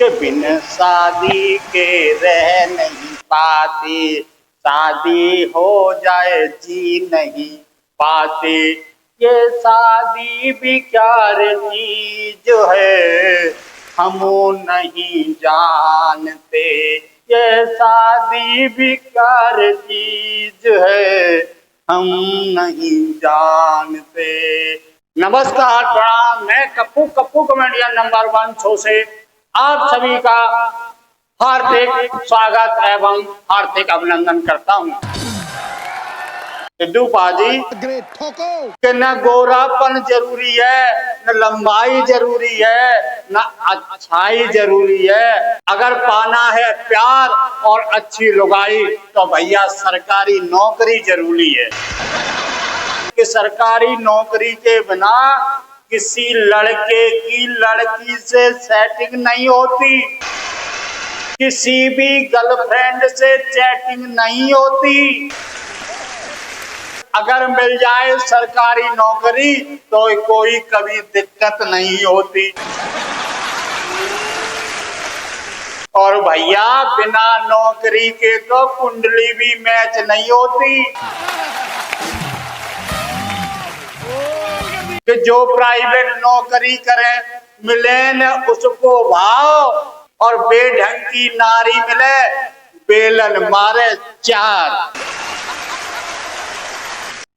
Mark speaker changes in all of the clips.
Speaker 1: के बिन शादी के रह नहीं पाते, शादी हो जाए जी नहीं पाते। ये शादी भी क्या चीज है हम नहीं जानते, ये शादी भी क्या चीज है हम नहीं जानते। नमस्कार प्रणाम, मैं कप्पू कॉमेडियन नंबर 1 शो से आप सभी का हार्दिक स्वागत एवं हार्दिक अभिनंदन करता हूँ। सिद्धू पाजी कि न गोरापन जरूरी है, न लंबाई जरूरी है, न अच्छाई जरूरी है। अगर पाना है प्यार और अच्छी लुगाई तो भैया सरकारी नौकरी जरूरी है। कि सरकारी नौकरी के बिना किसी लड़के की लड़की से सेटिंग नहीं होती, किसी भी गर्लफ्रेंड से चैटिंग नहीं होती। अगर मिल जाए सरकारी नौकरी तो कोई कभी दिक्कत नहीं होती। और भैया बिना नौकरी के तो कुंडली भी मैच नहीं होती। कि जो प्राइवेट नौकरी करे मिले न उसको भाव, और बेढंग की नारी मिले बेलन मारे चार।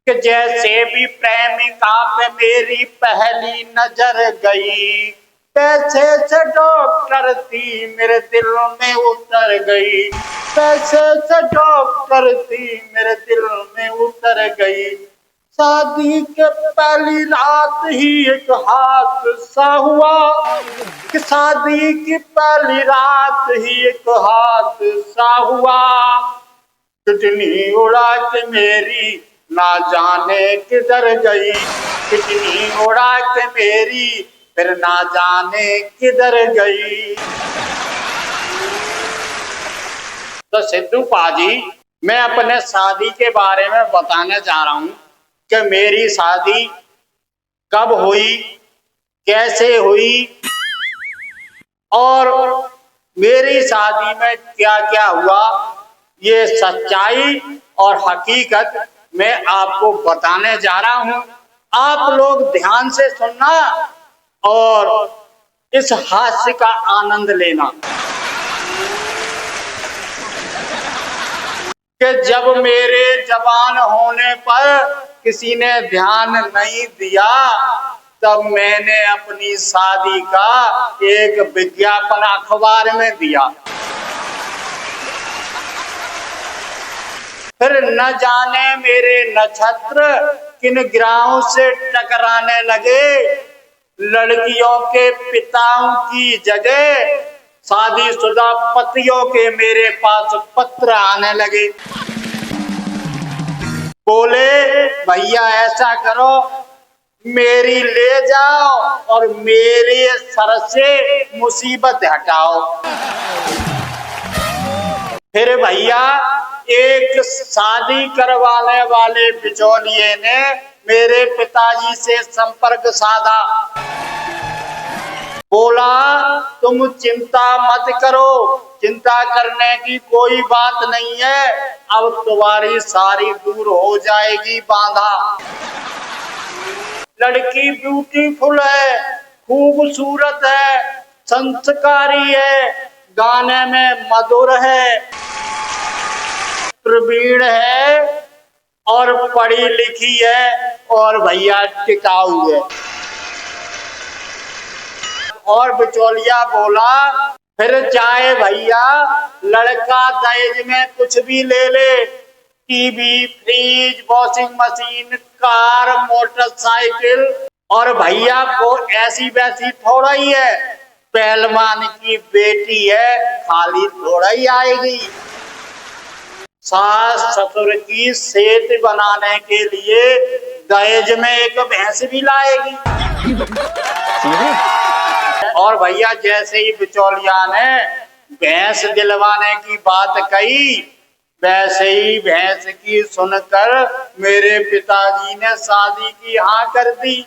Speaker 1: कि जैसे भी प्रेमिका पे मेरी पहली नजर गई, पैसे से डॉक्टर थी मेरे दिल में उतर गई, पैसे से डॉक्टर थी मेरे दिल में उतर गई। शादी के पहली रात ही एक हादसा हुआ, कि शादी की पहली रात ही एक हादसा हुआ। कितनी उड़ा के मेरी ना जाने किधर गई, कितनी उड़ा के मेरी फिर ना जाने किधर गई। तो सिद्धू पाजी मैं अपने शादी के बारे में बताने जा रहा हूँ कि मेरी शादी कब हुई, कैसे हुई और मेरी शादी में क्या क्या हुआ। ये सच्चाई और हकीकत मैं आपको बताने जा रहा हूं। आप लोग ध्यान से सुनना और इस हास्य का आनंद लेना। कि जब मेरे जवान होने पर किसी ने ध्यान नहीं दिया, तब मैंने अपनी शादी का एक विज्ञापन अखबार में दिया। फिर न जाने मेरे नक्षत्र किन ग्रहों से टकराने लगे, लड़कियों के पिताओं की जगह शादीशुदा पतियों के मेरे पास पत्र आने लगे। बोले भैया ऐसा करो, मेरी ले जाओ और मेरे सर से मुसीबत हटाओ। फिर भैया एक शादी करवाने वाले बिचौलिए ने मेरे पिताजी से संपर्क साधा। बोला तुम चिंता मत करो, चिंता करने की कोई बात नहीं है, अब तुम्हारी सारी दूर हो जाएगी बाधा। लड़की ब्यूटीफुल है, खूबसूरत है, संस्कारी है, गाने में मधुर है, प्रवीण है और पढ़ी लिखी है और भैया टिकाऊ है। और बिचौलिया बोला फिर चाहे भैया लड़का दहेज में कुछ भी ले ले, TV, fridge, washing machine, car, motorcycle, और भैया वो ऐसी वैसी थोड़ा ही है, पहलवान की बेटी है, खाली थोड़ा ही आएगी। सास ससुर की सेहत बनाने के लिए दहेज में एक भैंस भी लाएगी। और भैया जैसे ही बिचौलिया ने भैंस दिलवाने की बात कही, वैसे ही भैंस की सुनकर मेरे पिताजी ने शादी की हाँ कर दी।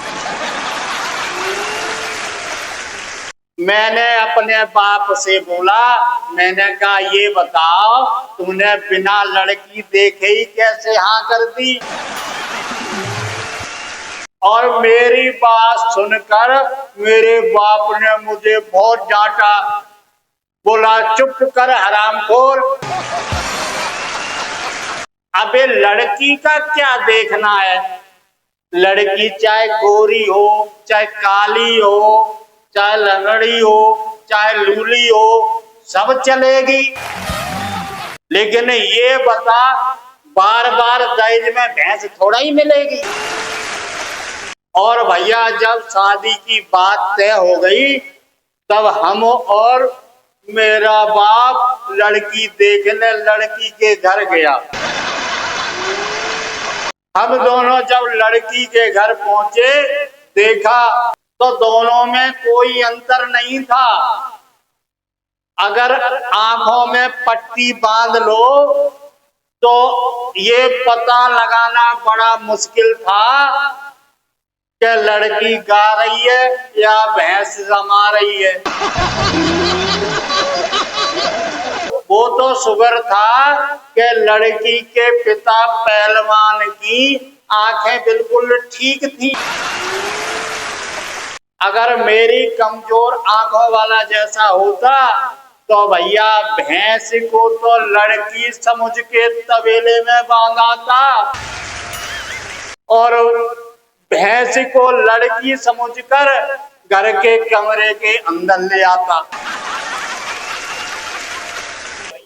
Speaker 1: मैंने अपने बाप से बोला, मैंने कहा ये बताओ तूने बिना लड़की देखे ही कैसे हाँ कर दी। और मेरी बात सुनकर मेरे बाप ने मुझे बहुत डांटा, बोला चुप कर हरामखोर, अबे लड़की का क्या देखना है, लड़की चाहे गोरी हो, चाहे काली हो, चाहे लंगड़ी हो, चाहे लूली हो, सब चलेगी। लेकिन ये बता बार बार दहेज में भैंस थोड़ा ही मिलेगी। और भैया जब शादी की बात तय हो गई तब हम और मेरा बाप लड़की देखने लड़की के घर गया। हम दोनों जब लड़की के घर पहुंचे देखा तो दोनों में कोई अंतर नहीं था। अगर आंखों में पट्टी बांध लो तो ये पता लगाना बड़ा मुश्किल था कि लड़की गा रही है या भैंस रमा रही है। वो तो शुगर था कि लड़की के पिता पहलवान की आंखें बिल्कुल ठीक थी। अगर मेरी कमजोर आंखों वाला जैसा होता तो भैया भैंस को तो लड़की समझ के तबेले में बांधा था और भैंस को लड़की समझकर घर के कमरे के अंदर ले आता।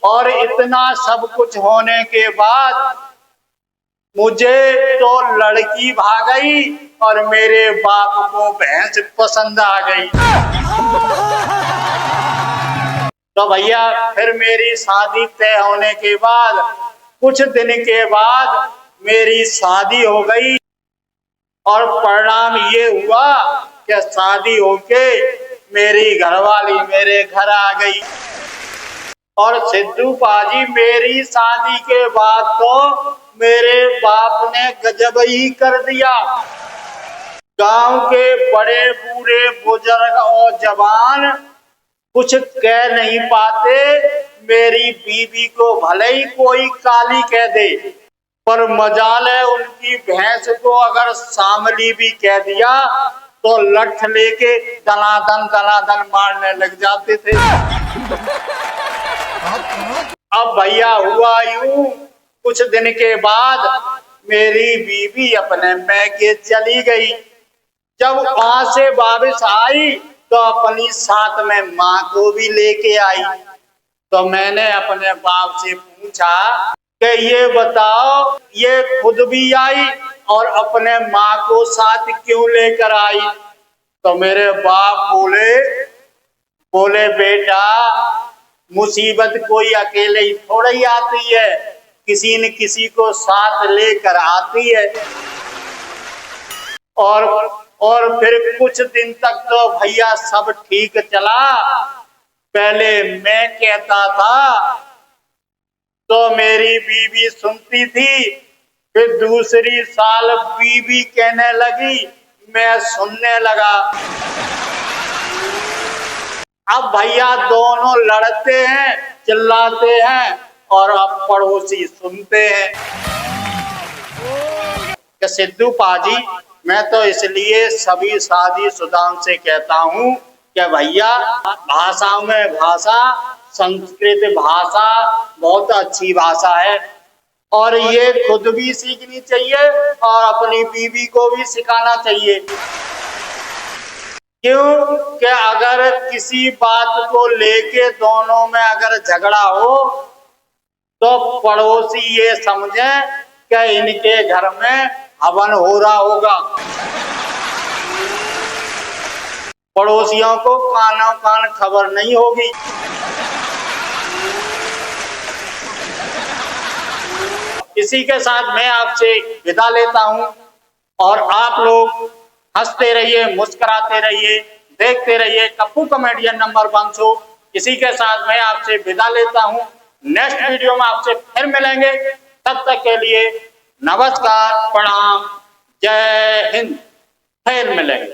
Speaker 1: और इतना सब कुछ होने के बाद मुझे तो लड़की भाग गई और मेरे बाप को भैंस पसंद आ गई। तो भैया फिर मेरी शादी तय होने के बाद कुछ दिन के बाद मेरी शादी हो गई और परिणाम ये हुआ कि शादी होके मेरी घरवाली मेरे घर आ गई। और सिद्धू पाजी मेरी शादी के बाद तो मेरे बाप ने गजब ही कर दिया। गांव के बड़े बूढ़े बुजुर्ग और जवान कुछ कह नहीं पाते, मेरी बीवी को भले ही कोई काली कह दे, पर मजाल है उनकी भैंस को अगर शामली भी कह दिया तो लठ लेके दनादन मारने लग जाते थे। अब भैया हुआ यूं, कुछ दिन के बाद मेरी बीवी अपने मैके चली गई। जब वहां से वापस आई तो अपनी साथ में माँ को भी लेके आई। तो मैंने अपने बाप से पूछा कि ये बताओ ये खुद भी आई और अपने माँ को साथ क्यों लेकर आई। तो मेरे बाप बोले बेटा मुसीबत कोई अकेले ही थोड़ा ही आती है, किसी न किसी को साथ लेकर आती है। और फिर कुछ दिन तक तो भैया सब ठीक चला। पहले मैं कहता था तो मेरी बीवी सुनती थी, फिर दूसरी साल बीवी कहने लगी, मैं सुनने लगा। अब भैया दोनों लड़ते हैं, चिल्लाते हैं और अब पड़ोसी सुनते हैं। कि सिद्धू पाजी मैं तो इसलिए सभी शादीशुदा से कहता हूँ कि भैया भाषाओं में भाषा, संस्कृत भाषा बहुत अच्छी भाषा है और ये खुद भी सीखनी चाहिए और अपनी बीवी को भी सिखाना चाहिए। क्यों कि अगर किसी बात को लेके दोनों में अगर झगड़ा हो तो पड़ोसी ये समझे कि इनके घर में हवन हो रहा होगा। पड़ोसियों को कानों कान खबर नहीं होगी। इसी के साथ मैं आपसे विदा लेता हूं और आप लोग हंसते रहिए, मुस्कुराते रहिए, देखते रहिए कप्पू कॉमेडियन नंबर 1 शो। इसी के साथ मैं आपसे विदा लेता हूं। नेक्स्ट वीडियो में आपसे फिर मिलेंगे, तब तक के लिए नमस्कार, प्रणाम, जय हिंद, फिर मिलेंगे।